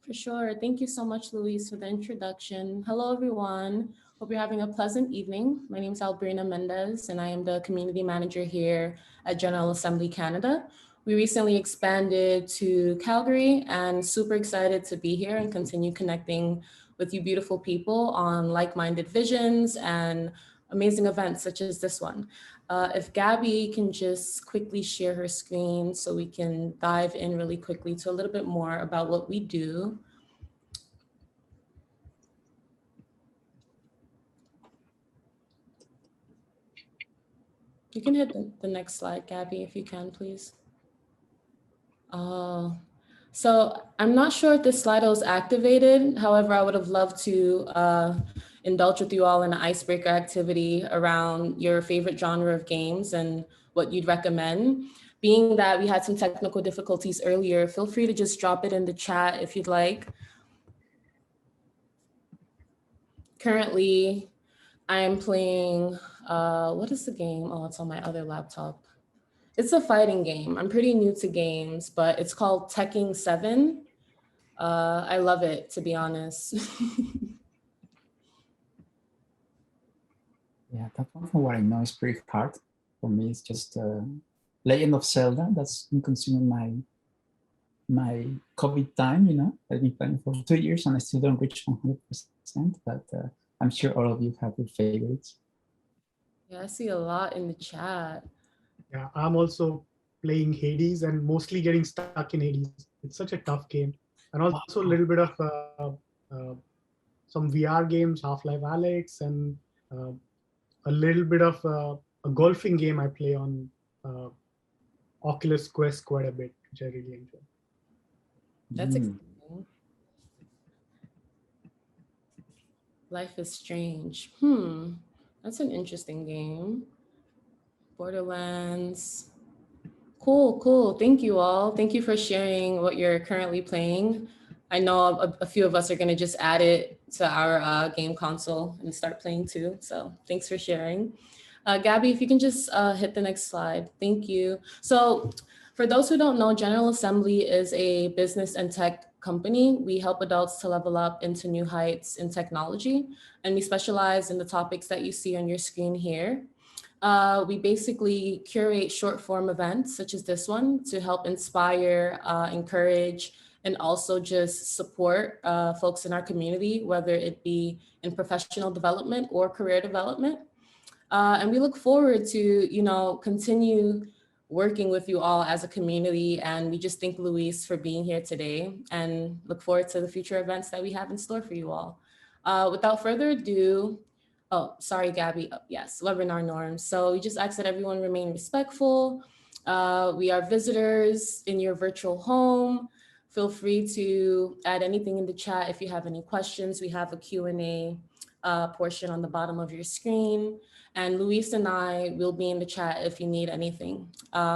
For sure. Thank you so much, Luis, for the introduction. Hello, everyone. Hope you're having a pleasant evening. My name is Albrina Mendez, and I am the community manager here at General Assembly Canada. We recently expanded to Calgary and super excited to be here and continue connecting with you beautiful people on like-minded visions and amazing events such as this one. If Gabby can just quickly share her screen so we can dive in really quickly to a little bit more about what we do. You can hit the next slide, Gabby, if you can, please. So I'm not sure if this slide was activated. However, I would have loved to indulge with you all in an icebreaker activity around your favorite genre of games and what you'd recommend. Being that we had some technical difficulties earlier, feel free to just drop it in the chat if you'd like. Currently, I am playing, what is the game? Oh, it's on my other laptop. It's a fighting game. I'm pretty new to games, but it's called Tekken 7. I love it, to be honest. Yeah, that one from what I know is pretty hard. For me, it's just Legend of Zelda. That's been consuming my COVID time, you know. I've been playing for 2 years and I still don't reach 100%, but I'm sure all of you have your favorites. Yeah, I see a lot in the chat. Yeah, I'm also playing Hades and mostly getting stuck in Hades. It's such a tough game. And also a little bit of some VR games, Half-Life Alyx, and a little bit of a golfing game I play on Oculus Quest quite a bit, which I really enjoy. That's exciting. Life is Strange. That's an interesting game. Borderlands. Cool. Thank you all. Thank you for sharing what you're currently playing. I know a few of us are going to just add it to our game console and start playing too. So thanks for sharing. Gabby, if you can just hit the next slide. Thank you. So for those who don't know, General Assembly is a business and tech company. We help adults to level up into new heights in technology, and we specialize in the topics that you see on your screen here. We basically curate short form events such as this one to help inspire, encourage, and also just support folks in our community, whether it be in professional development or career development. And we look forward to, continue working with you all as a community. And we just thank Luis for being here today and look forward to the future events that we have in store for you all. Without further ado, oh, sorry, Gabby. Yes, webinar norms. So we just ask that everyone remain respectful. We are visitors in your virtual home. Feel free to add anything in the chat if you have any questions. We have a Q&A portion on the bottom of your screen. And Luis and I will be in the chat if you need anything.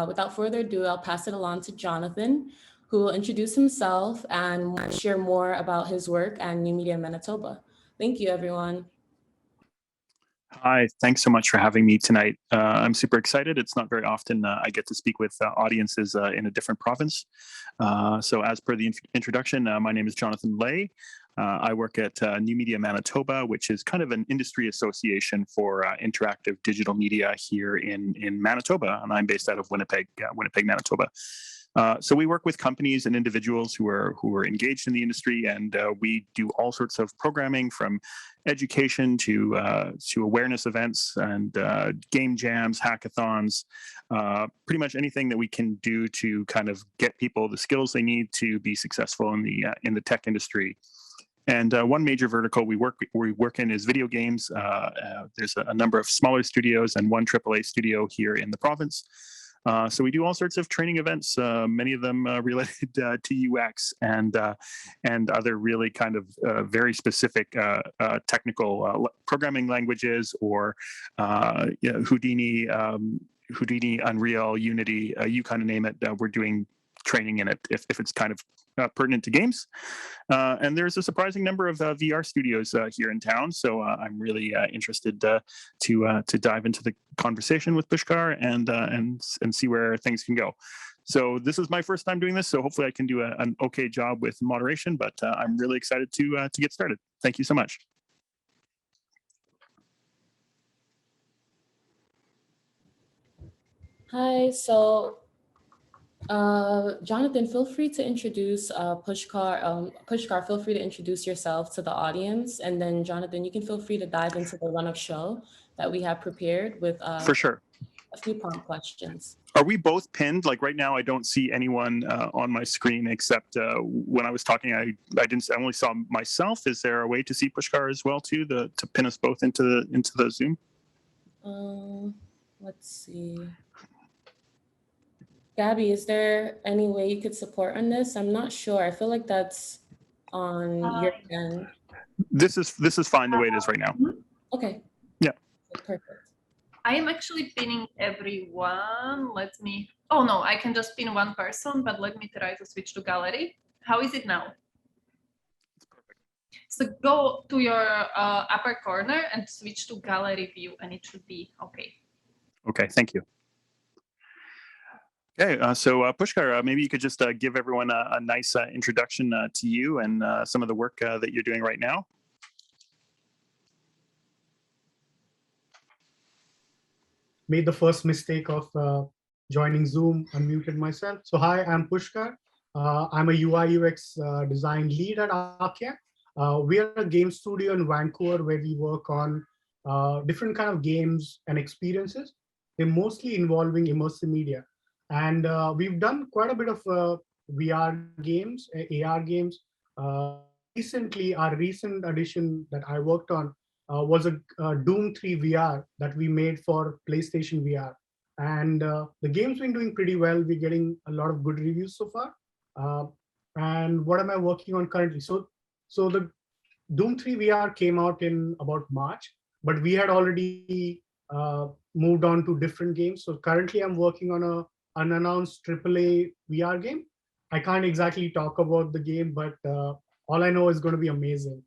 Without further ado, I'll pass it along to Jonathan, who will introduce himself and share more about his work and New Media Manitoba. Thank you, everyone. Hi, thanks so much for having me tonight. I'm super excited. It's not very often I get to speak with audiences in a different province. So as per the introduction, my name is Jonathan Lay. I work at New Media Manitoba, which is kind of an industry association for interactive digital media here in Manitoba, and I'm based out of Winnipeg, Manitoba. So we work with companies and individuals who are engaged in the industry, and we do all sorts of programming from education to awareness events and game jams, hackathons, pretty much anything that we can do to kind of get people the skills they need to be successful in the tech industry. And one major vertical we work in is video games. There's a number of smaller studios and one AAA studio here in the province. So we do all sorts of training events, many of them related to UX and other really kind of very specific technical programming languages, or Houdini, Unreal, Unity, you kind of name it. We're doing training in it if it's kind of pertinent to games. And there's a surprising number of VR studios here in town. So I'm really interested to dive into the conversation with Pushkar and see where things can go. So this is my first time doing this, so hopefully I can do an okay job with moderation, but I'm really excited to get started. Thank you so much. Hi, so Jonathan, feel free to introduce Pushkar. Pushkar, feel free to introduce yourself to the audience. And then Jonathan, you can feel free to dive into the run of show that we have prepared with For sure. a few prompt questions. Are we both pinned? Like right now, I don't see anyone on my screen except when I was talking, I only saw myself. Is there a way to see Pushkar as well too, to pin us both into the Zoom? Let's see. Gabby, is there any way you could support on this? I'm not sure. I feel like that's on your end. This is fine the way it is right now. Okay. Yeah. Perfect. I am actually pinning everyone. Let me, oh no, I can just pin one person, but let me try to switch to gallery. How is it now? It's perfect. So go to your upper corner and switch to gallery view and it should be okay. Okay, thank you. Okay, so Pushkar, maybe you could just give everyone a nice introduction to you and some of the work that you're doing right now. Made the first mistake of joining Zoom, unmuted myself. So hi, I'm Pushkar. I'm a UI UX design lead at Archiact. We are a game studio in Vancouver where we work on different kind of games and experiences. They're mostly involving immersive media. And we've done quite a bit of VR games, AR games. Recently, our recent addition that I worked on was a Doom 3 VR that we made for PlayStation VR. And the game's been doing pretty well. We're getting a lot of good reviews so far. And what am I working on currently? So the Doom 3 VR came out in about March, but we had already moved on to different games. So currently I'm working on a unannounced AAA VR game. I can't exactly talk about the game, but all I know is going to be amazing.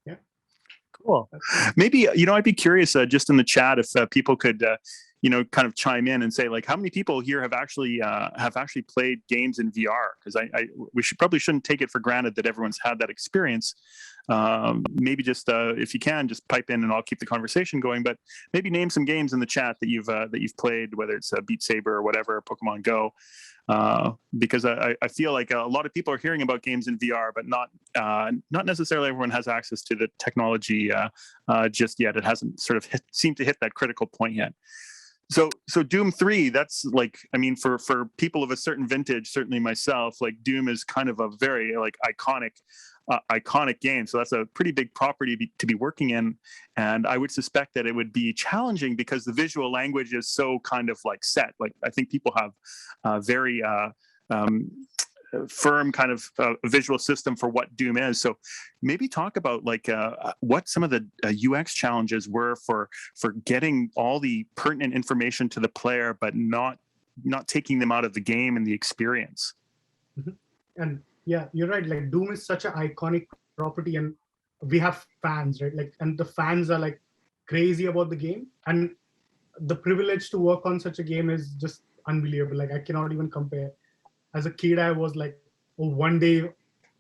Yeah. Cool. Maybe, I'd be curious just in the chat if people could, kind of chime in and say like, how many people here have actually played games in VR? Because we probably shouldn't take it for granted that everyone's had that experience. Maybe just if you can, just pipe in and I'll keep the conversation going. But maybe name some games in the chat that you've played, whether it's Beat Saber or whatever, Pokemon Go. Because I feel like a lot of people are hearing about games in VR, but not necessarily everyone has access to the technology just yet. It hasn't sort of seemed to hit that critical point yet. So Doom 3, that's like, I mean, for people of a certain vintage, certainly myself, like Doom is kind of a very like iconic game. So that's a pretty big property to be working in. And I would suspect that it would be challenging because the visual language is so kind of like set. Like I think people have very firm kind of visual system for what Doom is. So maybe talk about like what some of the UX challenges were for getting all the pertinent information to the player, but not taking them out of the game and the experience. Mm-hmm. And yeah, you're right. Like Doom is such an iconic property, and we have fans, right? Like, and the fans are like crazy about the game, and the privilege to work on such a game is just unbelievable. Like I cannot even compare. As a kid, I was like, oh, one day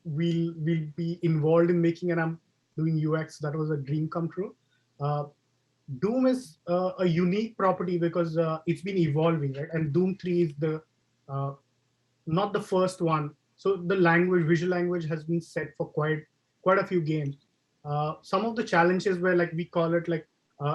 we'll be involved in making, and I'm doing UX. That was a dream come true. Doom is a unique property because it's been evolving, right? And Doom 3 is the not the first one. So the visual language has been set for quite a few games. Some of the challenges were like, we call it like,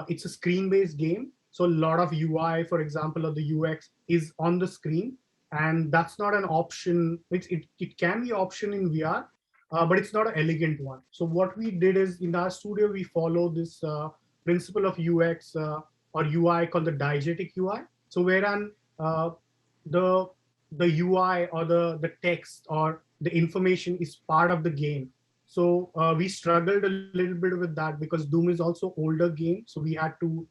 it's a screen-based game. So a lot of UI, for example, or the UX is on the screen, and that's not an option. It can be option in VR, but it's not an elegant one. So what we did is in our studio, we follow this principle of UX or UI called the diegetic UI. So wherein the UI or the text or the information is part of the game. So we struggled a little bit with that because Doom is also older game. So we had to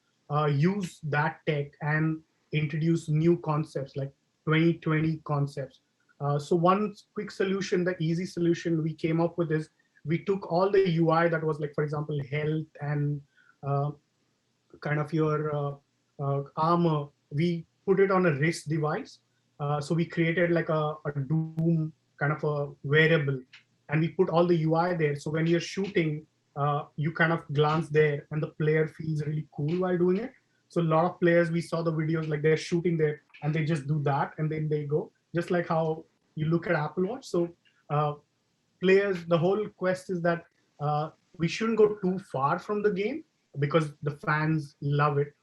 use that tech and introduce new concepts like 2020 concepts. So one quick solution, the easy solution we came up with is we took all the UI that was like, for example, health and kind of your armor. We put it on a wrist device. So we created like a Doom kind of a wearable, and we put all the UI there. So when you're shooting, you kind of glance there, and the player feels really cool while doing it. So a lot of players, we saw the videos like they're shooting there, and they just do that, and then they go, just like how you look at Apple Watch. So players, the whole quest is that we shouldn't go too far from the game because the fans love it,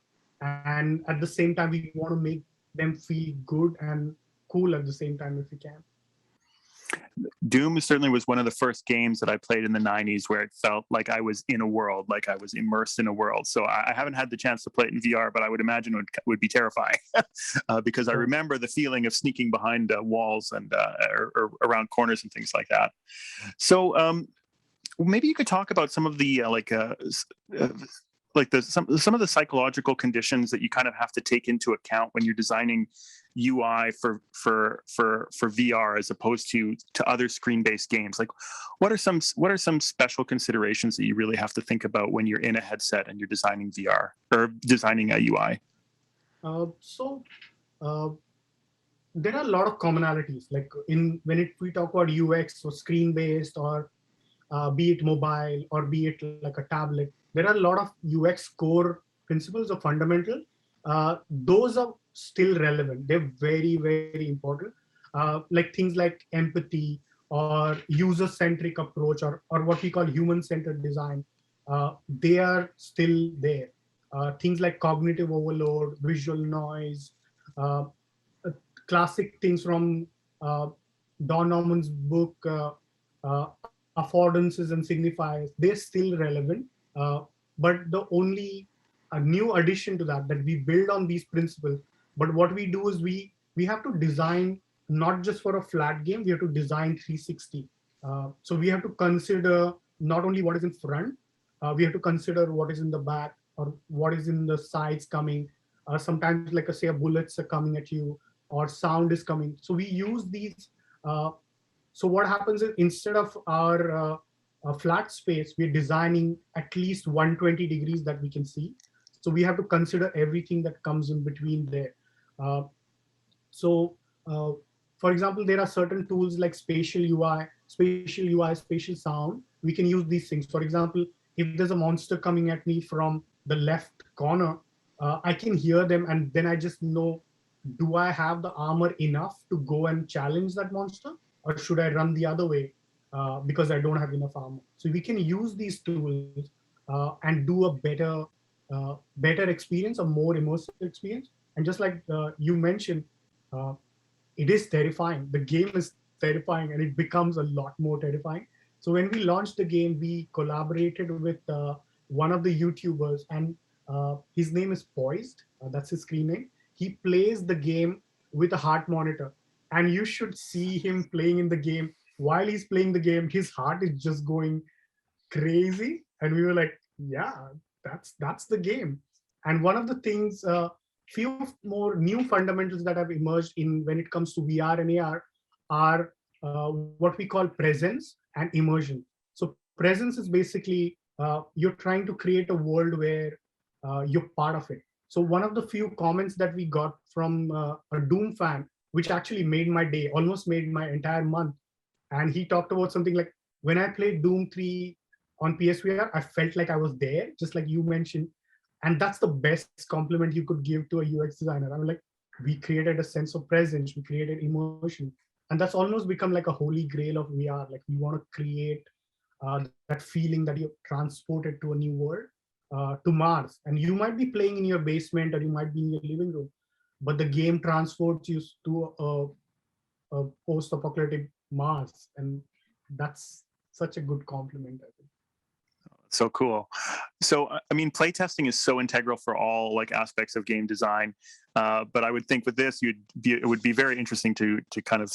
and at the same time we want to make them feel good and cool at the same time if we can. Doom certainly was one of the first games that I played in the 90s where it felt like I was in a world, like I was immersed in a world. So I haven't had the chance to play it in VR, but I would imagine it would be terrifying because I remember the feeling of sneaking behind walls and or around corners and things like that. So maybe you could talk about some of the some of the psychological conditions that you kind of have to take into account when you're designing UI for VR as opposed to other screen-based games. Like, what are some special considerations that you really have to think about when you're in a headset and you're designing VR or designing a UI? There are a lot of commonalities. Like we talk about UX, so screen-based or be it mobile or be it like a tablet, there are a lot of UX core principles or fundamental. Those are still relevant. They're very, very important. Like things like empathy or user-centric approach or what we call human-centered design, they are still there. Things like cognitive overload, visual noise, classic things from Don Norman's book, affordances and signifiers, they're still relevant. But the only new addition to that we build on these principles. But what we do is we have to design not just for a flat game, we have to design 360. So we have to consider not only what is in front, we have to consider what is in the back or what is in the sides coming. Sometimes, like I say, bullets are coming at you or sound is coming. So we use these. So what happens is instead of our flat space, we're designing at least 120 degrees that we can see. So we have to consider everything that comes in between there. For example, there are certain tools like spatial UI, spatial sound. We can use these things. For example, if there's a monster coming at me from the left corner, I can hear them and then I just know, do I have the armor enough to go and challenge that monster? Or should I run the other way because I don't have enough armor? So we can use these tools and do a better experience, a more immersive experience. And just like you mentioned, it is terrifying. The game is terrifying and it becomes a lot more terrifying. So when we launched the game, we collaborated with one of the YouTubers, and his name is Poised. That's his screen name. He plays the game with a heart monitor, and you should see him playing in the game. While he's playing the game, his heart is just going crazy, and we were like, yeah, that's the game. And one of the things, few more new fundamentals that have emerged in when it comes to VR and AR are what we call presence and immersion. So presence is basically you're trying to create a world where you're part of it. So one of the few comments that we got from a Doom fan, which actually made my day, almost made my entire month. And he talked about something like, when I played Doom 3 on PSVR, I felt like I was there, just like you mentioned. And that's the best compliment you could give to a UX designer. I'm like, we created a sense of presence, we created emotion. And that's almost become like a holy grail of VR. Like we want to create that feeling that you're transported to a new world, to Mars. And you might be playing in your basement or you might be in your living room, but the game transports you to a post-apocalyptic Mars. And that's such a good compliment, I think. So cool. So, I mean, playtesting is so integral for all like aspects of game design. But I would think with this, it would be very interesting to kind of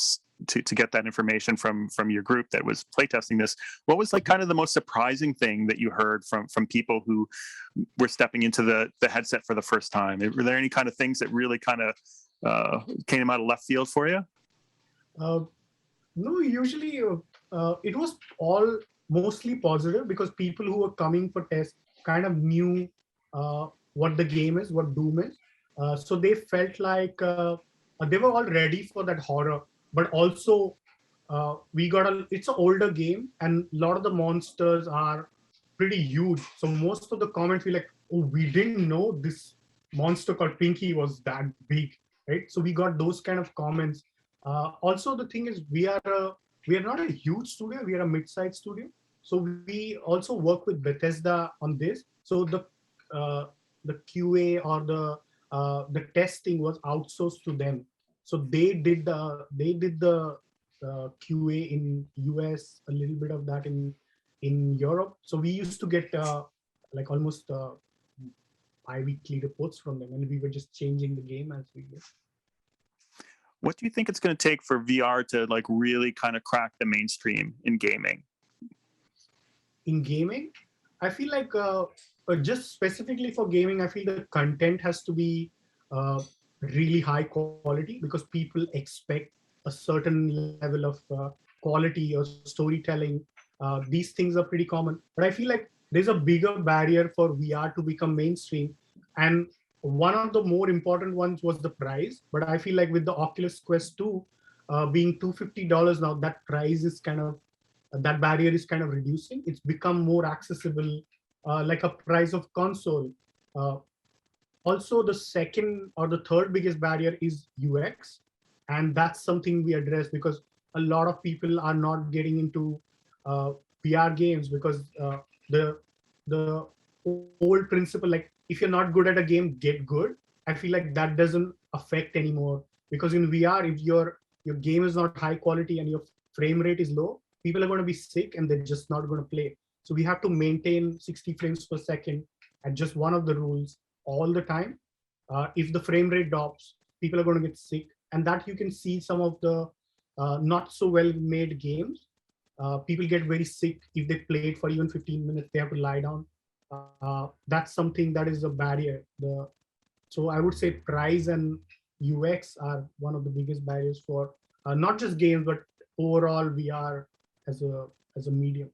to get that information from your group that was playtesting this. What was like kind of the most surprising thing that you heard from people who were stepping into the headset for the first time? Were there any kind of things that really kind of came out of left field for you? No, usually it was all mostly positive because people who were coming for tests kind of knew what the game is, what Doom is. So they felt like they were all ready for that horror, but also it's an older game and a lot of the monsters are pretty huge. So most of the comments were like, oh, we didn't know this monster called Pinky was that big, right? So we got those kind of comments. Also, the thing is, we are not a huge studio, we are a mid-sized studio. So we also work with Bethesda on this. So the QA or the testing was outsourced to them. So they did the QA in US, a little bit of that in Europe. So we used to get like almost bi-weekly reports from them, and we were just changing the game as we go. What do you think it's going to take for VR to like really kind of crack the mainstream in gaming? In gaming, I feel like just specifically for gaming, I feel the content has to be really high quality because people expect a certain level of quality or storytelling. These things are pretty common, but I feel like there's a bigger barrier for VR to become mainstream. And one of the more important ones was the price. But I feel like with the Oculus Quest 2 being $250 now, that price is kind of that barrier is kind of reducing. It's become more accessible, like a price of console. Uh, Also, the second or the third biggest barrier is UX, and that's something we address because a lot of people are not getting into VR games because the old principle, like if you're not good at a game, get good. I feel like that doesn't affect anymore because in VR, if your game is not high quality and your frame rate is low, people are going to be sick and they're just not going to play. So we have to maintain 60 frames per second at just one of the rules all the time. If the frame rate drops, people are going to get sick, and that you can see some of the not so well made games. People get very sick if they play it for even 15 minutes. They have to lie down. That's something that is a barrier. So I would say price and UX are one of the biggest barriers for not just games but overall VR as a medium.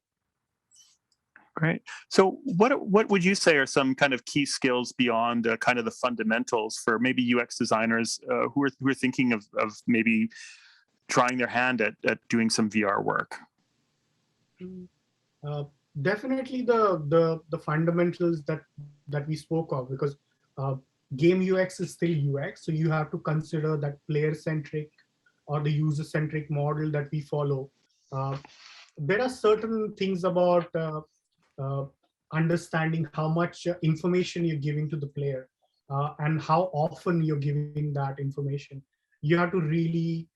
Great. So what would you say are some kind of key skills beyond kind of the fundamentals for maybe UX designers who are thinking of maybe trying their hand at doing some VR work? Definitely the fundamentals that we spoke of, because game UX is still UX, so you have to consider that player centric or the user centric model that we follow. There are certain things about understanding how much information you're giving to the player and how often you're giving that information. You have to really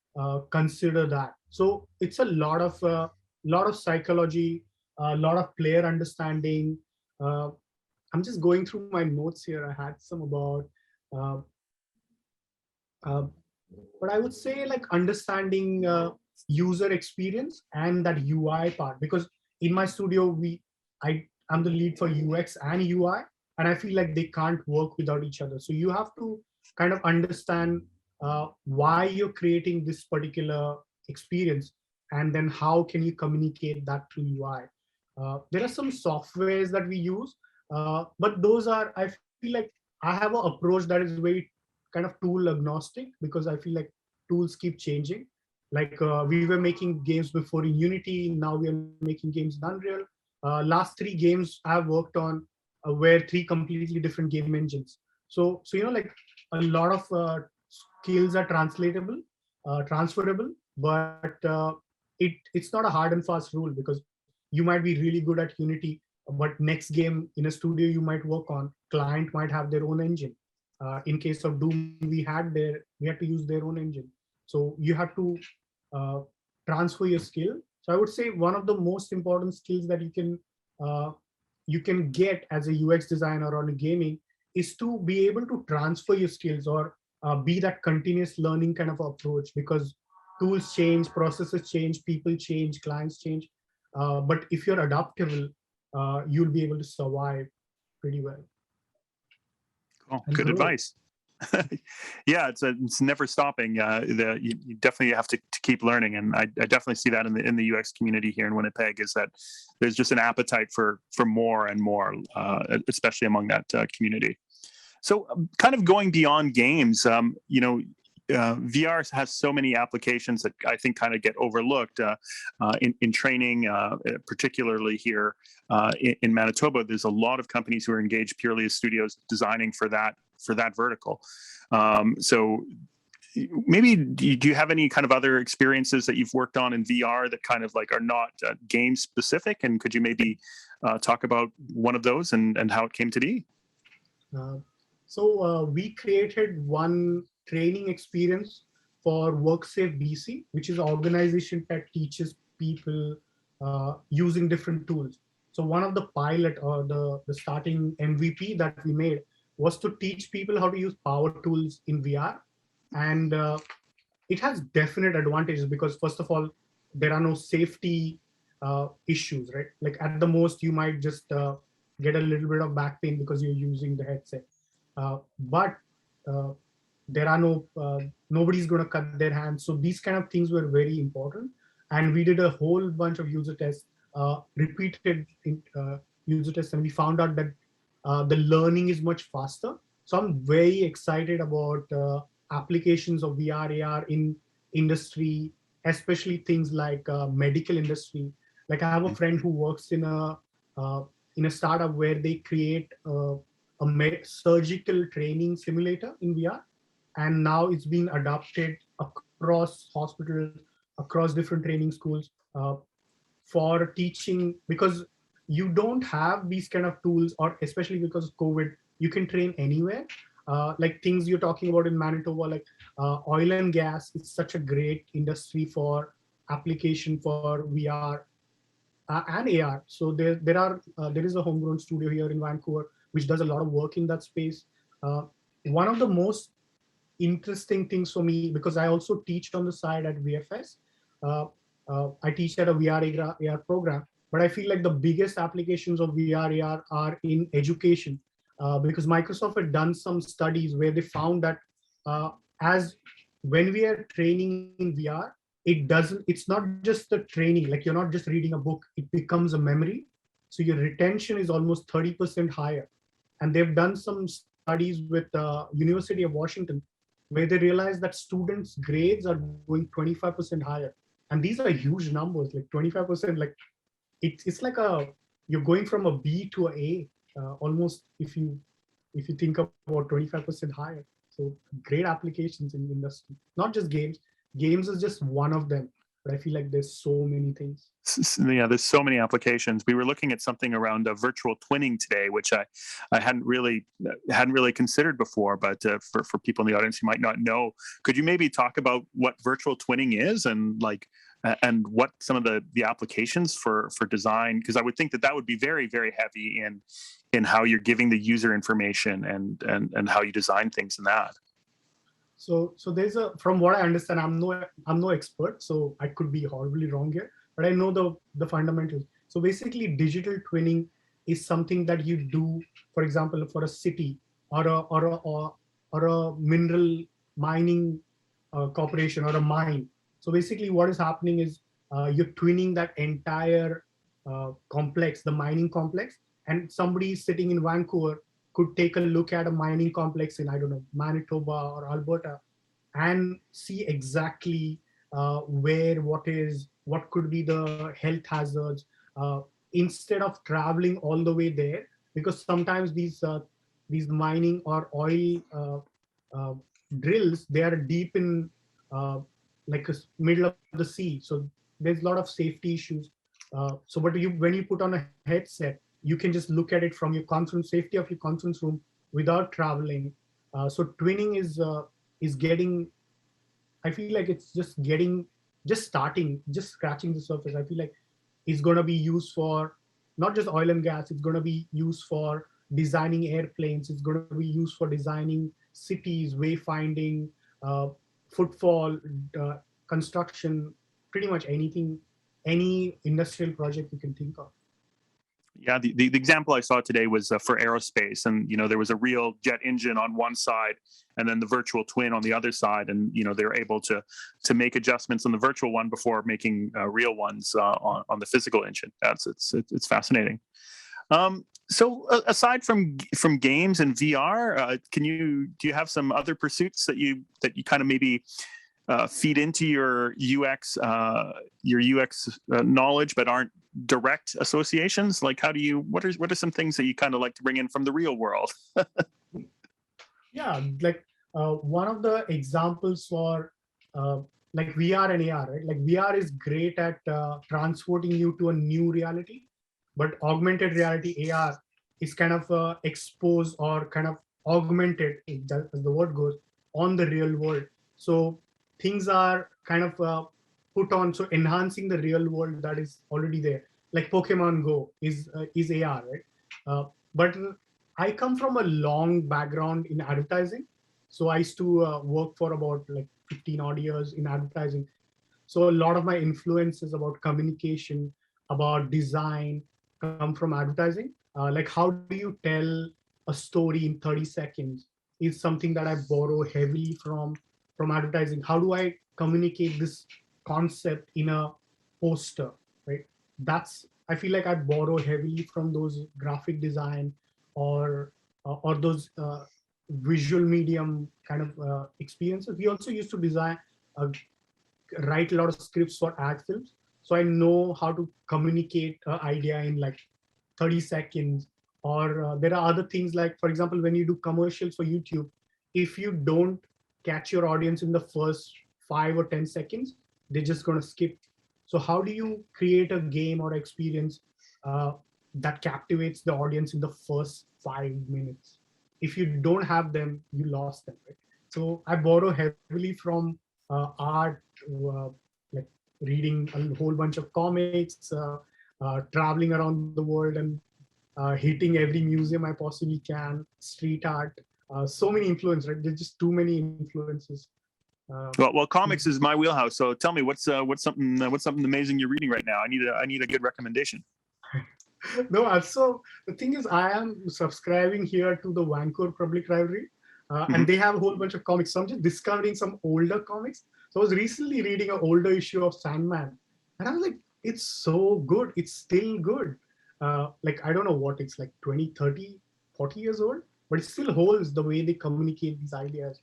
consider that. So it's a lot of psychology, a lot of player understanding. I'm just going through my notes here. I had some about, uh, but I would say like understanding user experience and that UI part, because in my studio I'm the lead for UX and UI, and I feel like they can't work without each other. So you have to kind of understand why you're creating this particular experience, and then how can you communicate that through UI. There are some softwares that we use, but those are, I feel like I have an approach that is very kind of tool agnostic, because I feel like tools keep changing. Like we were making games before in Unity, now we are making games in Unreal. Last 3 games I've worked on were 3 completely different game engines. So like a lot of skills are transferable, but it's not a hard and fast rule, because you might be really good at Unity, but next game in a studio you might work on, client might have their own engine. In case of Doom, we had to use their own engine. So you have to uh, transfer your skill. So I would say one of the most important skills that you can get as a UX designer on a gaming is to be able to transfer your skills, or be that continuous learning kind of approach, because tools change, processes change, people change, clients change. But if you're adaptable, you'll be able to survive pretty well. Cool. Good advice. Yeah, it's never stopping. You definitely have to keep learning, and I definitely see that in the UX community here in Winnipeg, is that there's just an appetite for more and more, especially among that community. So kind of going beyond games, VR has so many applications that I think kind of get overlooked in training, particularly here in Manitoba. There's a lot of companies who are engaged purely as studios designing for that vertical. So maybe do you have any kind of other experiences that you've worked on in VR that kind of like are not game specific? And could you maybe talk about one of those and how it came to be? So we created one training experience for WorkSafe BC, which is an organization that teaches people using different tools. So one of the pilot or the starting MVP that we made was to teach people how to use power tools in VR. And it has definite advantages because first of all, there are no safety issues, right? Like at the most, you might just get a little bit of back pain because you're using the headset. But there are nobody's going to cut their hands. So these kind of things were very important. And we did a whole bunch of user tests, repeated user tests, and we found out that the learning is much faster. So I'm very excited about applications of VR, AR in industry, especially things like medical industry. Like I have a friend who works in a startup where they create a surgical training simulator in VR, and now it's been adopted across hospitals, across different training schools for teaching, because you don't have these kind of tools, or especially because of COVID, you can train anywhere. Like things you're talking about in Manitoba, like oil and gas is such a great industry for application for VR and AR. So there is a homegrown studio here in Vancouver which does a lot of work in that space. One of the most interesting things for me, because I also teach on the side at VFS, I teach at a VR AR program, but I feel like the biggest applications of VR AR are in education, because Microsoft had done some studies where they found that as when we are training in VR, it's not just the training, like you're not just reading a book, it becomes a memory. So your retention is almost 30% higher. And they've done some studies with University of Washington, where they realized that students' grades are going 25% higher. And these are huge numbers, like 25%, like it's like you're going from a B to a A, almost if you think about 25% higher. So great applications in the industry, not just games. Games is just one of them, but I feel like there's so many things. Yeah, there's so many applications. We were looking at something around virtual twinning today, which I hadn't really considered before. But for people in the audience who might not know, could you maybe talk about what virtual twinning is and what some of the applications for design? Because I would think that would be very, very heavy in how you're giving the user information and how you design things in that. So there's from what I understand, I'm no expert, so I could be horribly wrong here, but I know the fundamentals. So basically, digital twinning is something that you do, for example, for a city or a mineral mining corporation or a mine. So basically, what is happening is you're twinning that entire complex, the mining complex, and somebody sitting in Vancouver could take a look at a mining complex in, I don't know, Manitoba or Alberta, and see exactly what could be the health hazards, instead of traveling all the way there, because sometimes these mining or oil drills, they are deep in like a middle of the sea, so there's a lot of safety issues. So but when you put on a headset, you can just look at it from your safety of your conference room without traveling. So twinning is getting, I feel like it's just scratching the surface. I feel like it's going to be used for not just oil and gas, it's going to be used for designing airplanes, it's going to be used for designing cities, wayfinding, footfall, construction, pretty much anything, any industrial project you can think of. Yeah, the example I saw today was for aerospace, and there was a real jet engine on one side, and then the virtual twin on the other side, and they were able to make adjustments on the virtual one before making real ones on the physical engine. It's fascinating. Aside from games and VR, do you have some other pursuits that you kind of maybe feed into your UX knowledge, but aren't direct associations? Like, what are some things that you kind of like to bring in from the real world? Yeah, like one of the examples for like VR and AR, right? Like VR is great at transporting you to a new reality, but augmented reality AR is kind of exposed or kind of augmented, as the word goes, on the real world. So things are kind of put on, so enhancing the real world that is already there. Like Pokemon Go is AR, right? But I come from a long background in advertising. So I used to work for about like 15 odd years in advertising. So a lot of my influence is about communication, about design, come from advertising. Like how do you tell a story in 30 seconds is something that I borrow heavily from advertising. How do I communicate this concept in a poster, right? I feel like I borrow heavily from those graphic design or those visual medium kind of experiences. We also used to write a lot of scripts for ad films. So I know how to communicate an idea in like 30 seconds. Or there are other things like, for example, when you do commercials for YouTube, if you don't catch your audience in the first 5 or 10 seconds, they're just going to skip. So how do you create a game or experience that captivates the audience in the first 5 minutes? If you don't have them, you lost them, right? So I borrow heavily from art, like reading a whole bunch of comics, traveling around the world and hitting every museum I possibly can, street art, so many influences, right? There's just too many influences. Well, comics is my wheelhouse. So tell me, what's something amazing you're reading right now? I need a good recommendation. No, so the thing is, I am subscribing here to the Vancouver Public Library, and they have a whole bunch of comics. So I'm just discovering some older comics. So I was recently reading an older issue of Sandman, and I was like, it's so good. It's still good. Like, I don't know what it's like, 20, 30, 40 years old, but it still holds the way they communicate these ideas.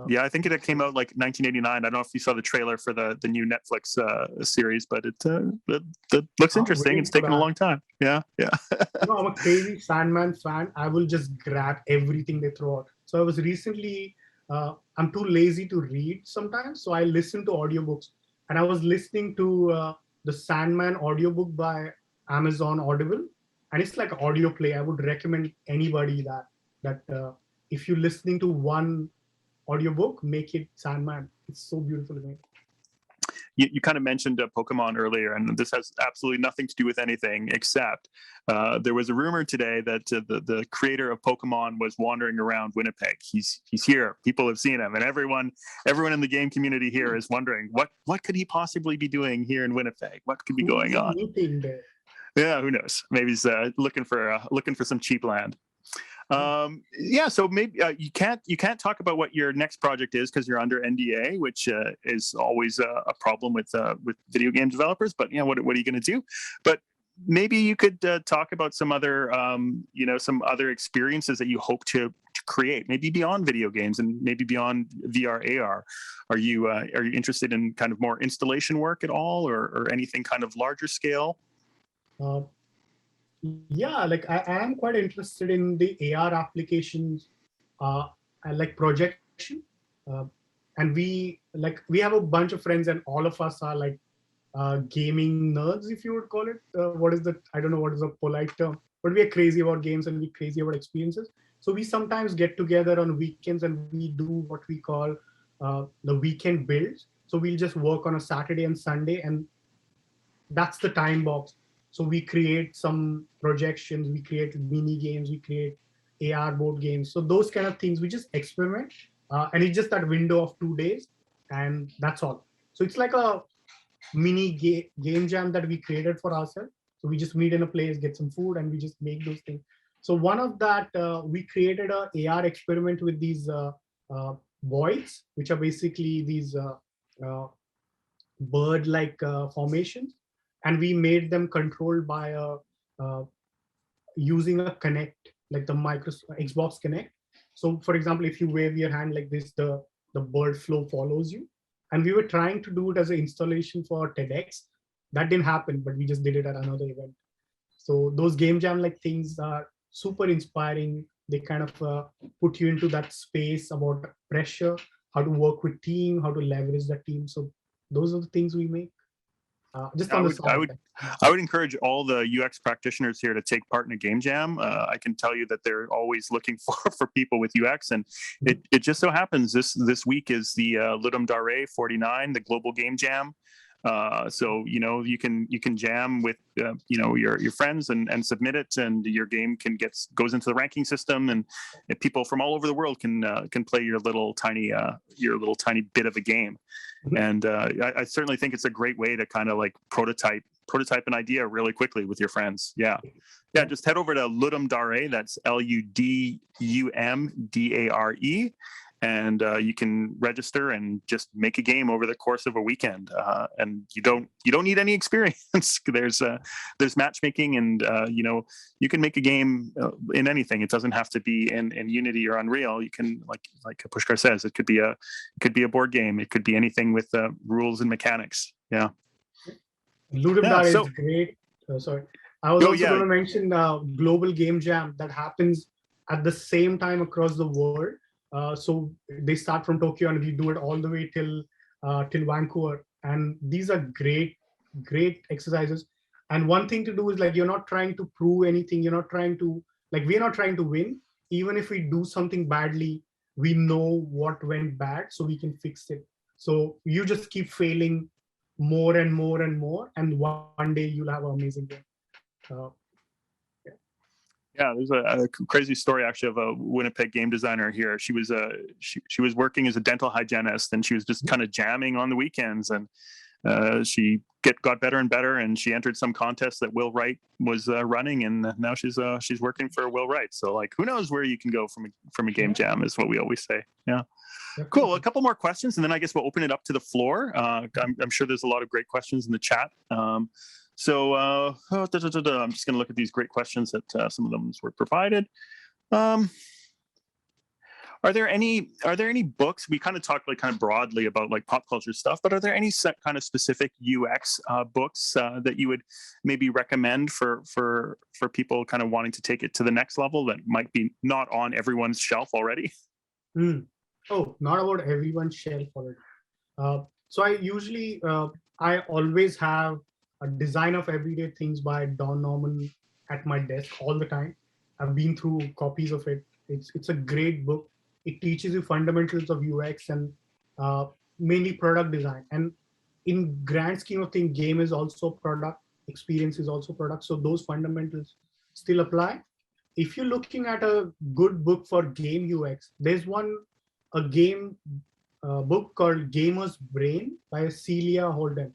Yeah, I think it came out like 1989. I don't know if you saw the trailer for the new Netflix series, but it looks interesting. It's taken a long time. Yeah. No, I'm a crazy Sandman fan. I will just grab everything they throw out. So I was recently, I'm too lazy to read sometimes, so I listen to audiobooks. And I was listening to the Sandman audiobook by Amazon Audible, and it's like audio play. I would recommend anybody that if you're listening to one audiobook, make it Sandman. It's so beautiful to me. You kind of mentioned Pokemon earlier, and this has absolutely nothing to do with anything except there was a rumor today that the creator of Pokemon was wandering around Winnipeg. He's here. People have seen him, and everyone in the game community here is wondering what could he possibly be doing here in Winnipeg? What could be going on? Yeah, who knows? Maybe he's looking for some cheap land. Yeah, so maybe you can't talk about what your next project is because you're under NDA, which is always a problem with video game developers. But what are you going to do? But maybe you could talk about some other some other experiences that you hope to create, maybe beyond video games and maybe beyond VR AR. Are you interested in kind of more installation work at all, or anything kind of larger scale? Yeah, like I am quite interested in the AR applications, like projection, and we have a bunch of friends, and all of us are like gaming nerds, if you would call it. I don't know what is a polite term, but we are crazy about games and we're crazy about experiences. So we sometimes get together on weekends and we do what we call the weekend builds. So we'll just work on a Saturday and Sunday, and that's the time box. So we create some projections, we create mini games, we create AR board games. So those kind of things, we just experiment. And it's just that window of 2 days, and that's all. So it's like a mini game jam that we created for ourselves. So we just meet in a place, get some food, and we just make those things. So one of that, we created a AR experiment with these voids, which are basically these bird-like formations. And we made them controlled by using a Connect, like the Xbox Connect. So for example, if you wave your hand like this, the bird flow follows you. And we were trying to do it as an installation for TEDx. That didn't happen, but we just did it at another event. So those game jam like things are super inspiring. They kind of put you into that space about pressure, how to work with team, how to leverage the team. So those are the things we make. Just on the side. I would encourage all the UX practitioners here to take part in a game jam. I can tell you that they're always looking for people with UX, and it just so happens this week is the Ludum Dare 49, the global game jam. So you can jam with your friends and submit it, and your game goes into the ranking system, and people from all over the world can play your little tiny bit of a game. And I certainly think it's a great way to kind of like prototype an idea really quickly with your friends. Yeah. Just head over to Ludum Dare. That's LUDUMDARE. And you can register and just make a game over the course of a weekend, and you don't need any experience. There's matchmaking, and you can make a game in anything. It doesn't have to be in Unity or Unreal. You can like Pushkar says, it could be a board game. It could be anything with rules and mechanics. Yeah. Ludum Dare is great. Sorry, I was also going to mention global game jam that happens at the same time across the world. So they start from Tokyo and we do it all the way till Vancouver. And these are great exercises. And one thing to do is like, you're not trying to prove anything. We're not trying to win. Even if we do something badly, we know what went bad, so we can fix it. So you just keep failing more and more and more. And one day you'll have an amazing game. Yeah, there's a crazy story actually of a Winnipeg game designer here. She was she was working as a dental hygienist, and she was just kind of jamming on the weekends, and she got better and better, and she entered some contest that Will Wright was running, and now she's working for Will Wright. So like, who knows where you can go from a game jam is what we always say. Yeah. Cool. A couple more questions, and then I guess we'll open it up to the floor. I'm sure there's a lot of great questions in the chat. So I'm just going to look at these great questions that some of them were provided. Are there any books? We kind of talked like kind of broadly about like pop culture stuff, but are there any set kind of specific UX books that you would maybe recommend for people kind of wanting to take it to the next level that might be not on everyone's shelf already? Oh, not about everyone's shelf already. So I always have a Design of Everyday Things by Don Norman at my desk all the time. I've been through copies of it. It's a great book. It teaches you fundamentals of UX and mainly product design. And in grand scheme of things, game is also product, experience is also product. So those fundamentals still apply. If you're looking at a good book for game UX, there's a game book called Gamer's Brain by Celia Holden.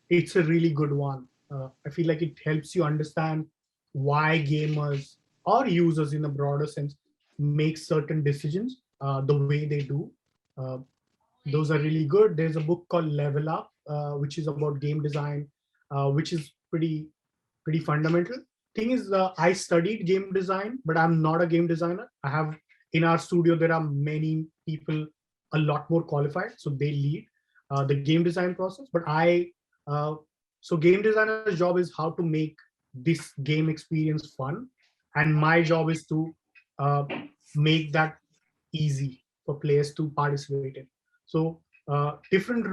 It's a really good one. I feel like it helps you understand why gamers or users in a broader sense make certain decisions the way they do. Those are really good. There's a book called Level Up, which is about game design, which is pretty fundamental. Thing is, I studied game design, but I'm not a game designer. In our studio, there are many people a lot more qualified, so they lead the game design process. But so game designer's job is how to make this game experience fun, and my job is to make that easy for players to participate in. So different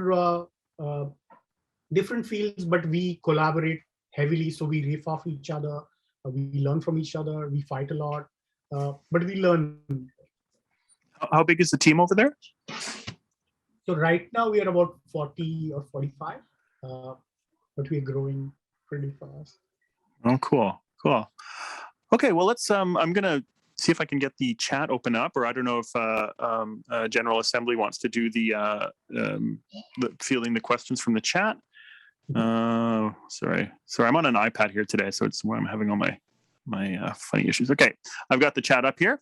fields, but we collaborate heavily. So we riff off each other, we learn from each other, we fight a lot, but we learn. How big is the team over there? So right now we are about 40 or 45, but we're growing pretty fast. Oh, cool. Okay, well, let's. I'm gonna see if I can get the chat open up, or I don't know if General Assembly wants to do the fielding the questions from the chat. Sorry, I'm on an iPad here today, so it's where I'm having all my funny issues. Okay, I've got the chat up here.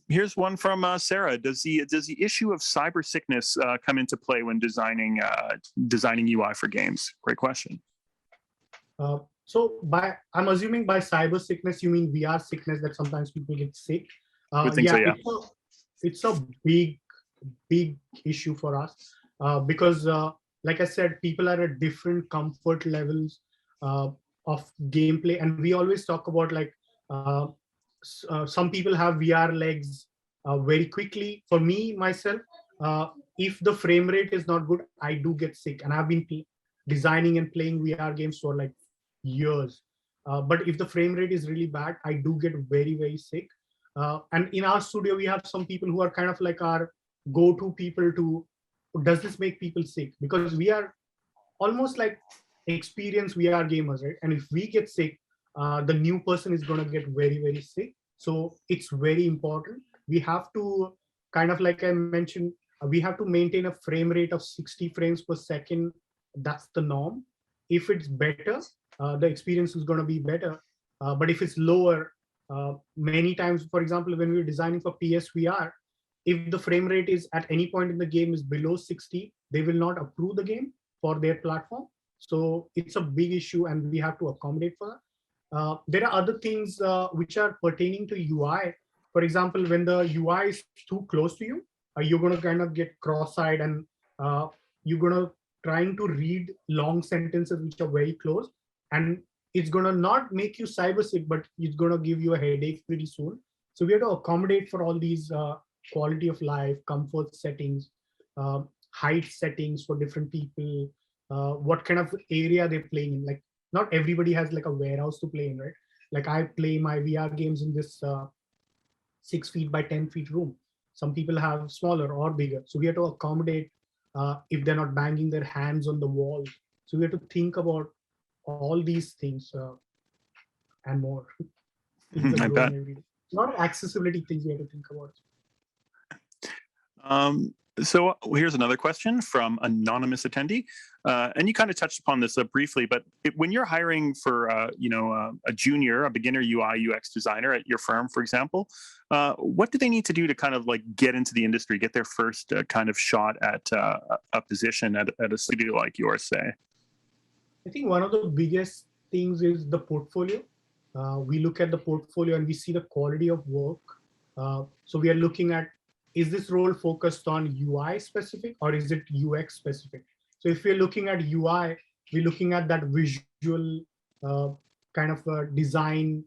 Here's one from Sarah. Does the issue of cyber sickness come into play when designing UI for games? Great question. So I'm assuming by cyber sickness, you mean VR sickness, that sometimes people get sick. I would think so, yeah. It's a big issue for us because, like I said, people are at different comfort levels of gameplay, and we always talk about like some people have VR legs very quickly. For me myself, if the frame rate is not good, I do get sick, and I've been designing and playing VR games for like years. But if the frame rate is really bad, I do get very sick. And in our studio, we have some people who are kind of like our go-to people to, does this make people sick? Because we are almost like experienced VR gamers, right? And if we get sick, the new person is going to get very sick. So it's very important. We have to kind of, like I mentioned, we have to maintain a frame rate of 60 frames per second. That's the norm. If it's better, the experience is going to be better. But if it's lower, many times, for example, when we're designing for PSVR, if the frame rate is at any point in the game is below 60, they will not approve the game for their platform. So it's a big issue, and we have to accommodate for that. There are other things which are pertaining to UI. For example, when the UI is too close to you, you're going to kind of get cross-eyed, and you're going to trying to read long sentences which are very close, and it's going to not make you cyber sick, but it's going to give you a headache pretty soon. So we have to accommodate for all these quality of life, comfort settings, height settings for different people, what kind of area they're playing in. Like, not everybody has like a warehouse to play in, right? Like, I play my VR games in this 6 feet by 10 feet room. Some people have smaller or bigger. So we have to accommodate if they're not banging their hands on the wall. So we have to think about all these things and more. I bet. A lot of accessibility things we have to think about. So here's another question from anonymous attendee, and you kind of touched upon this briefly, but when you're hiring for a junior, a beginner UI UX designer at your firm, for example, what do they need to do to kind of like get into the industry, get their first kind of shot at a position at a studio like yours, say? I think one of the biggest things is the portfolio. We look at the portfolio and we see the quality of work. So we are looking at, is this role focused on UI specific or is it UX specific? So if we're looking at UI, we're looking at that visual kind of design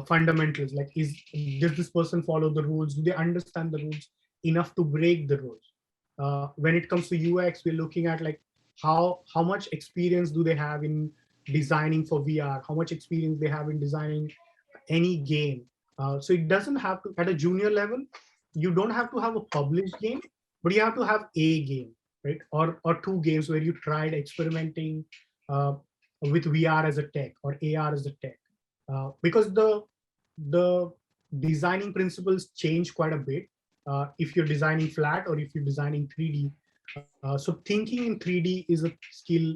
fundamentals. Like, does this person follow the rules? Do they understand the rules enough to break the rules? When it comes to UX, we're looking at like how much experience do they have in designing for VR? How much experience they have in designing any game? So it doesn't have to, at a junior level, you don't have to have a published game, but you have to have a game, right? Or two games where you tried experimenting with VR as a tech or AR as a tech, because the designing principles change quite a bit if you're designing flat or if you're designing 3D. So thinking in 3D is a skill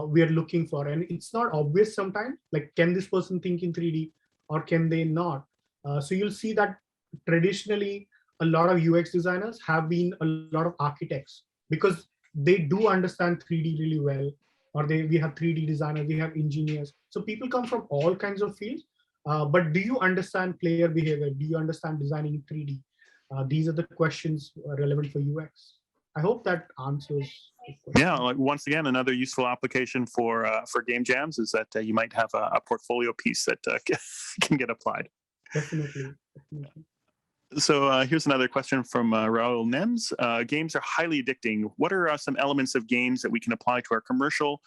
we are looking for, and it's not obvious sometimes. Like, can this person think in 3D or can they not? So you'll see that traditionally, a lot of UX designers have been a lot of architects because they do understand 3D really well, or we have 3D designers, we have engineers. So people come from all kinds of fields, but do you understand player behavior? Do you understand designing in 3D? These are the questions relevant for UX. I hope that answers. Yeah, like once again, another useful application for game jams is that you might have a portfolio piece that can get applied. Definitely. So here's another question from Raul Nems. Games are highly addicting. What are some elements of games that we can apply to our commercial,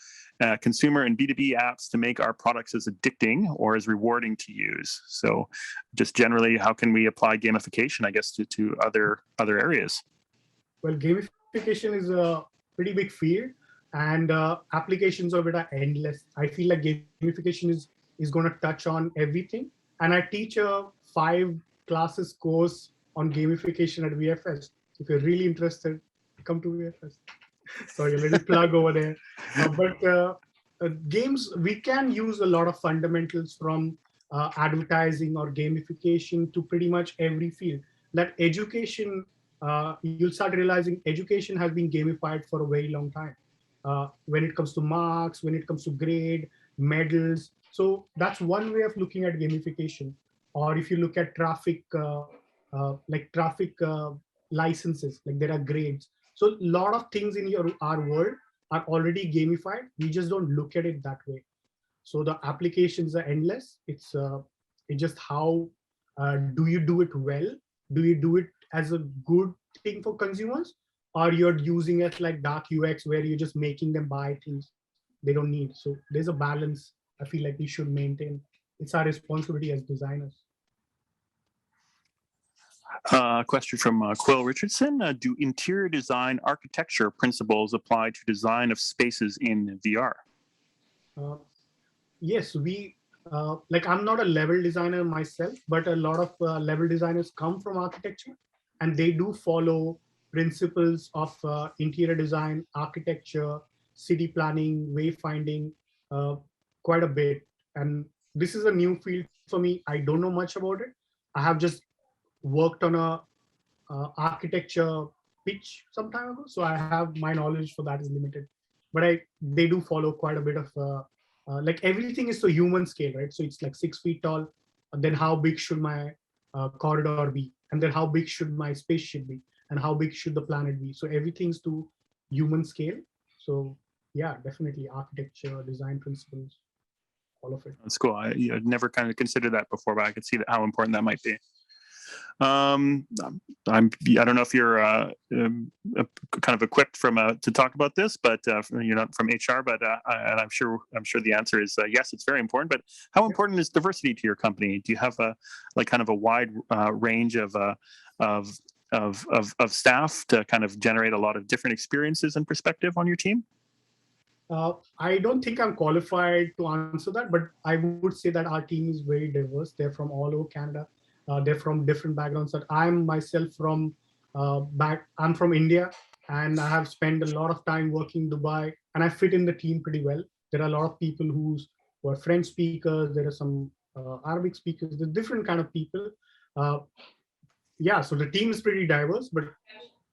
consumer, and B2B apps to make our products as addicting or as rewarding to use? So just generally, how can we apply gamification, I guess, to other areas? Well, gamification is a pretty big field, and applications of it are endless. I feel like gamification is going to touch on everything. And I teach a 5 classes course on gamification at VFS. If you're really interested, come to VFS. Sorry, a little plug over there. But games, we can use a lot of fundamentals from advertising or gamification to pretty much every field. That education, you'll start realizing education has been gamified for a very long time. When it comes to marks, when it comes to grade, medals, So that's one way of looking at gamification. Or if you look at traffic, like traffic licenses, like there are grades. So a lot of things in our world are already gamified. We just don't look at it that way. So the applications are endless. It's just how do you do it well? Do you do it as a good thing for consumers, or you're using it like dark UX where you're just making them buy things they don't need? So there's a balance I feel like we should maintain. It's our responsibility as designers. Question from Quill Richardson. Do interior design architecture principles apply to design of spaces in VR? Yes, like I'm not a level designer myself, but a lot of level designers come from architecture, and they do follow principles of interior design, architecture, city planning, wayfinding, uh, quite a bit. And this is a new field for me. I don't know much about it. I have just worked on a architecture pitch some time ago, so I have my knowledge for that is limited. But they do follow quite a bit of like everything is to human scale, right? So it's like 6 feet tall. And then how big should my corridor be? And then how big should my spaceship be? And how big should the planet be? So everything's to human scale. So yeah, definitely architecture, design principles, all of it. That's cool. I'd never kind of considered that before, but I could see how important that might be. I don't know if you're kind of equipped to talk about this, but you're not from HR. But and I'm sure the answer is yes. It's very important. But how important is diversity to your company? Do you have kind of a wide range of staff to kind of generate a lot of different experiences and perspective on your team? I don't think I'm qualified to answer that, but I would say that our team is very diverse. They're from all over Canada. They're from different backgrounds. That I'm myself from I'm from India, and I have spent a lot of time working in Dubai, and I fit in the team pretty well. There are a lot of people who are French speakers. There are some Arabic speakers. There's different kind of people. Yeah, so the team is pretty diverse, but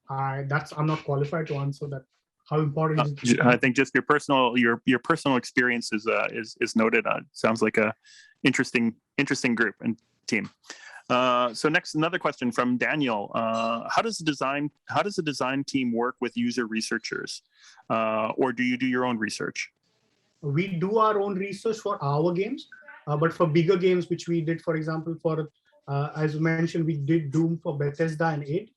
I'm not qualified to answer that. How important is it? I think just your personal experience is noted. Sounds like a interesting group and team. So next, another question from Daniel. How does the design team work with user researchers, or do you do your own research? We do our own research for our games, but for bigger games, which we did, for example, for as mentioned, we did Doom for Bethesda and id.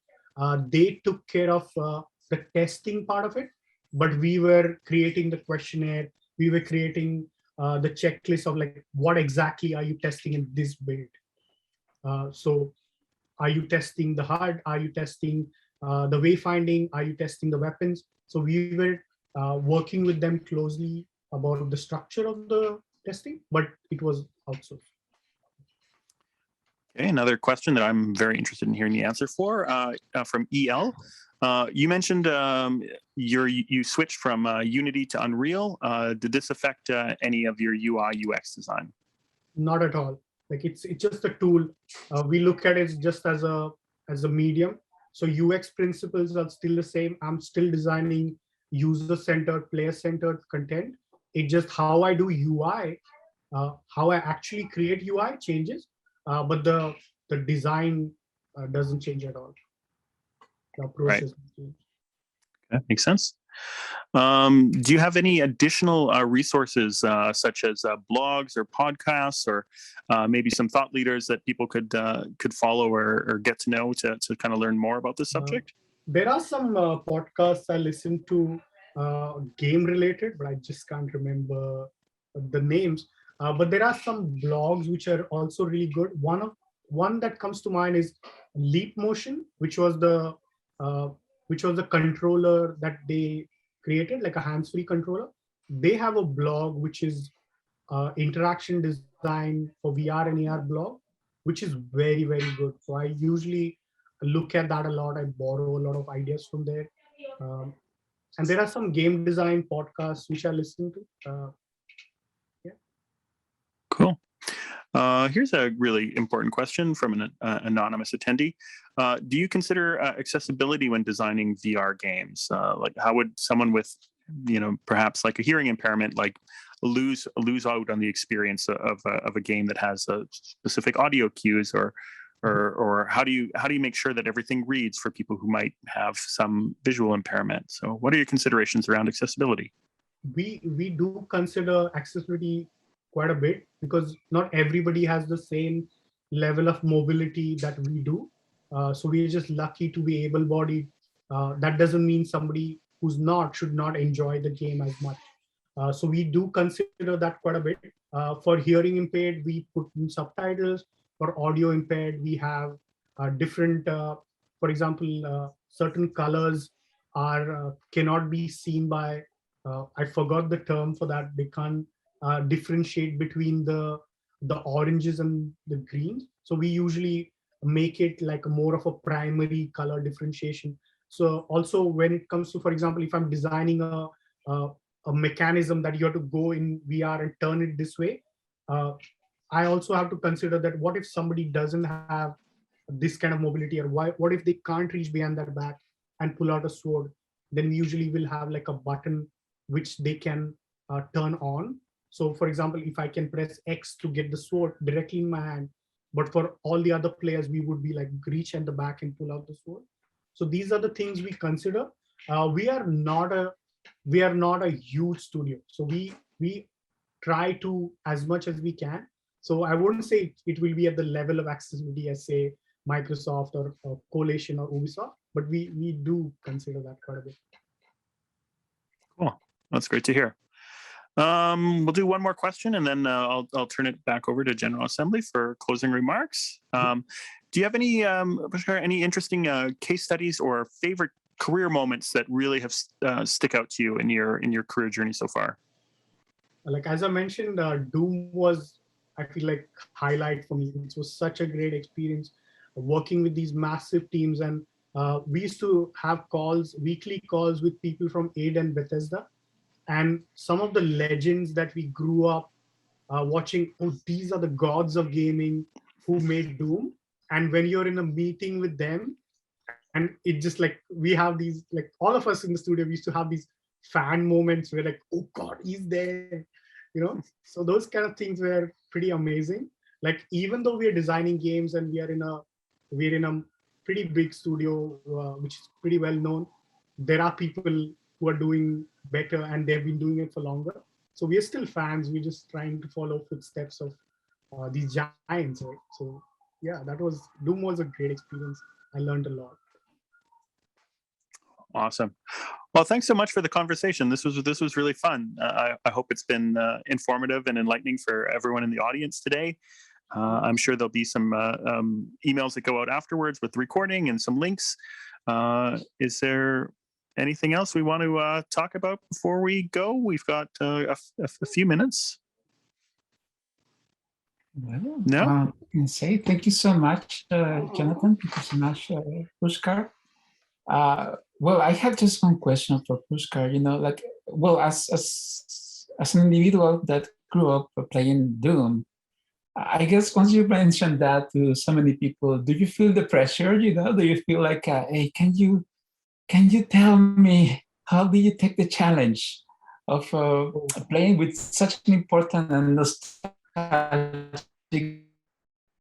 They took care of the testing part of it, but we were creating the questionnaire. We were creating the checklist of like, what exactly are you testing in this build? So are you testing the HUD? Are you testing the wayfinding? Are you testing the weapons? So we were working with them closely about the structure of the testing, but it was outsourced. Okay, another question that I'm very interested in hearing the answer for from EL. You mentioned you switched from Unity to Unreal. Did this affect any of your UI UX design? Not at all. Like it's just a tool. We look at it just as a medium. So UX principles are still the same. I'm still designing user-centered, player-centered content. It's just how I do UI, how I actually create UI changes, but the design doesn't change at all. The approach doesn't change. That makes sense. Do you have any additional resources such as blogs or podcasts, or maybe some thought leaders that people could follow or get to know to kind of learn more about this subject? There are some podcasts I listen to game related, but I just can't remember the names. But there are some blogs which are also really good. One that comes to mind is Leap Motion, which was the controller that they created, like a hands-free controller. They have a blog which is interaction design for VR and AR blog, which is very, very good. So I usually look at that a lot. I borrow a lot of ideas from there. And there are some game design podcasts which I listen to. Cool. Here's a really important question from an anonymous attendee. Do you consider accessibility when designing VR games? Like how would someone with, perhaps like a hearing impairment, like lose out on the experience of a game that has specific audio cues, or how do you make sure that everything reads for people who might have some visual impairment? So what are your considerations around accessibility? We do consider accessibility quite a bit, because not everybody has the same level of mobility that we do. So we're just lucky to be able-bodied. That doesn't mean somebody who's not should not enjoy the game as much. So we do consider that quite a bit. For hearing impaired, we put in subtitles. For audio impaired, we have different, for example, certain colors are cannot be seen by, I forgot the term for that. They can't differentiate between the oranges and the greens. So we usually make it like more of a primary color differentiation. So also when it comes to, for example, if I'm designing a mechanism that you have to go in VR and turn it this way, I also have to consider that what if somebody doesn't have this kind of mobility, or what if they can't reach behind their back and pull out a sword? Then we usually will have like a button which they can turn on. So for example, if I can press X to get the sword directly in my hand, but for all the other players, we would be like reach at the back and pull out the sword. So these are the things we consider. We are not a huge studio, so we try to as much as we can. So I wouldn't say it will be at the level of accessibility as say Microsoft or Coalition or Ubisoft, but we do consider that quite a bit. Cool, that's great to hear. We'll do one more question, and then I'll turn it back over to General Assembly for closing remarks. Do you have any any interesting case studies or favorite career moments that really have stick out to you in your career journey so far? Like as I mentioned, Doom was, I feel like, highlight for me. It was such a great experience working with these massive teams, and we used to have weekly calls with people from id and Bethesda, and some of the legends that we grew up watching. Oh, these are the gods of gaming who made Doom. And when you're in a meeting with them, and it just like, we have these, like all of us in the studio, we used to have these fan moments where like, oh God, he's there, you know? So those kind of things were pretty amazing. Like, even though we are designing games and we're in a pretty big studio, which is pretty well known, there are people who are doing better and they've been doing it for longer. So we are still fans. We're just trying to follow footsteps of these giants, right? So yeah, Doom was a great experience. I learned a lot. Awesome. Well, thanks so much for the conversation. This was really fun. I hope it's been informative and enlightening for everyone in the audience today. I'm sure there'll be some emails that go out afterwards with the recording and some links. Is there anything else we want to talk about before we go? We've got a few minutes. Well, no? I can say thank you so much, Jonathan. Thank you so much, Pushkar. Well, I have just one question for Pushkar. You know, like, well, as an individual that grew up playing Doom, I guess once you mentioned that to so many people, do you feel the pressure? You know, do you feel like, hey, can you tell me how do you take the challenge of playing with such an important and nostalgic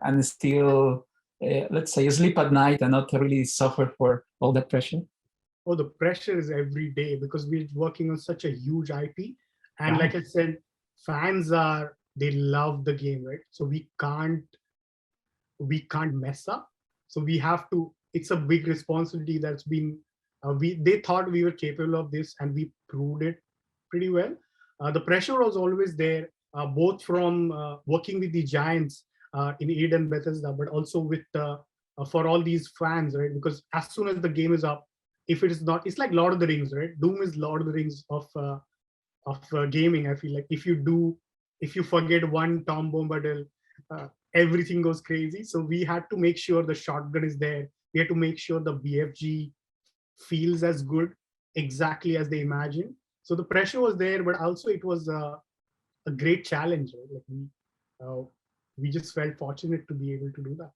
and still, let's say, sleep at night and not really suffer for all the pressure? Oh, the pressure is every day because we're working on such a huge IP. And like I said, fans they love the game, right? So we can't mess up. So we have to, it's a big responsibility that's been, they thought we were capable of this and we proved it pretty well. The pressure was always there, both from working with the giants in id and Bethesda, but also with for all these fans, right? Because as soon as the game is up, if it is not, it's like Lord of the Rings, right? Doom is Lord of the Rings of gaming. I feel like if you forget one Tom Bombadil, everything goes crazy. So we had to make sure the shotgun is there. We had to make sure the BFG feels as good exactly as they imagine. So the pressure was there, but also it was a great challenge. Right? Like we just felt fortunate to be able to do that.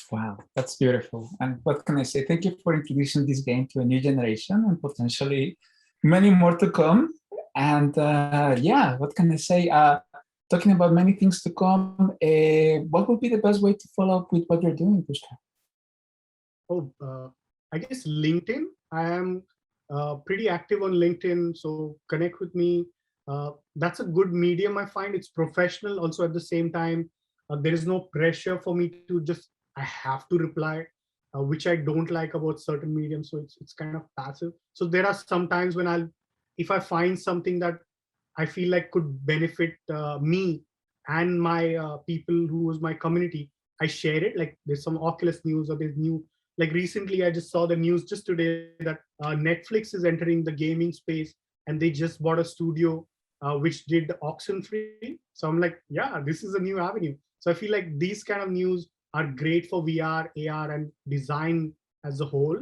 Wow, that's beautiful. And what can I say? Thank you for introducing this game to a new generation and potentially many more to come. And yeah, what can I say? Talking about many things to come, what would be the best way to follow up with what you're doing, Pushkar? Oh, I guess LinkedIn. I am pretty active on LinkedIn, so connect with me. That's a good medium. I find it's professional. Also, at the same time, there is no pressure for me to just I have to reply, which I don't like about certain mediums. So it's kind of passive. So there are some times when if I find something that I feel like could benefit me and my people who was my community, I share it. Like there's some Oculus news or there's new. Like recently, I just saw the news just today that Netflix is entering the gaming space and they just bought a studio which did auction free. So I'm like, yeah, this is a new avenue. So I feel like these kind of news are great for VR, AR, and design as a whole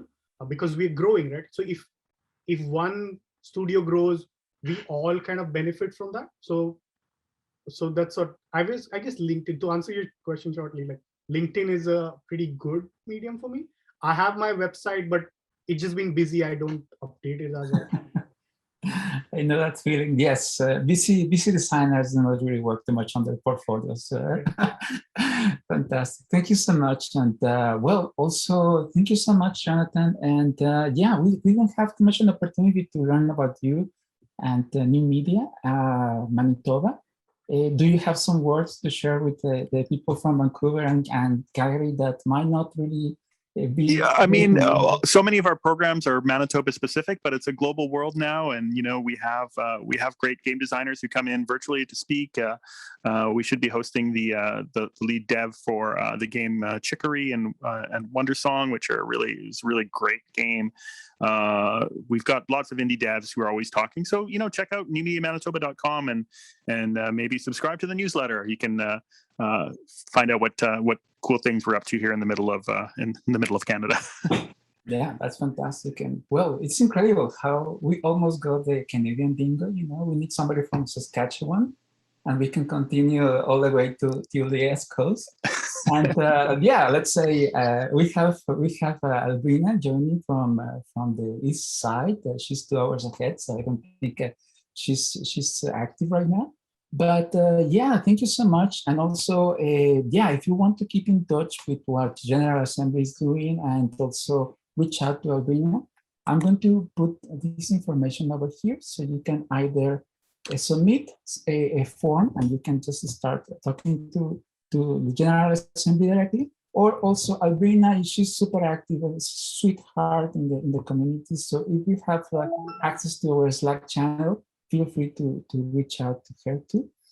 because we're growing, right? So if one studio grows, we all kind of benefit from that. So that's what I guess LinkedIn, to answer your question shortly, like LinkedIn is a pretty good medium for me. I have my website, but it's just been busy. I don't update it as often. I know that feeling. Yes, busy designers do not really work too much on their portfolios. Fantastic. Thank you so much. And well, also thank you so much, Jonathan. And yeah, we don't have too much an opportunity to learn about you and new media, Manitoba. Do you have some words to share with the people from Vancouver and Calgary that might not really yeah, I mean, so many of our programs are Manitoba specific, but it's a global world now, and you know we have great game designers who come in virtually to speak. We should be hosting the lead dev for the game Chicory and Wondersong, which are really great game. We've got lots of indie devs who are always talking. So you know, check out newmediamanitoba.com and maybe subscribe to the newsletter. You can find out what cool things we're up to here in the middle of Canada. Yeah, that's fantastic. And well, it's incredible how we almost got the Canadian bingo. You know, we need somebody from Saskatchewan, and we can continue all the way to the East Coast. And yeah, let's say we have Albina joining from the east side. She's 2 hours ahead, so I don't think she's active right now. But yeah, thank you so much. And also, yeah, if you want to keep in touch with what General Assembly is doing and also reach out to Albina, I'm going to put this information over here so you can either submit a form and you can just start talking to the General Assembly directly, or also Albina, she's super active and sweetheart in the community. So if you have access to our Slack channel, feel free to reach out to her too.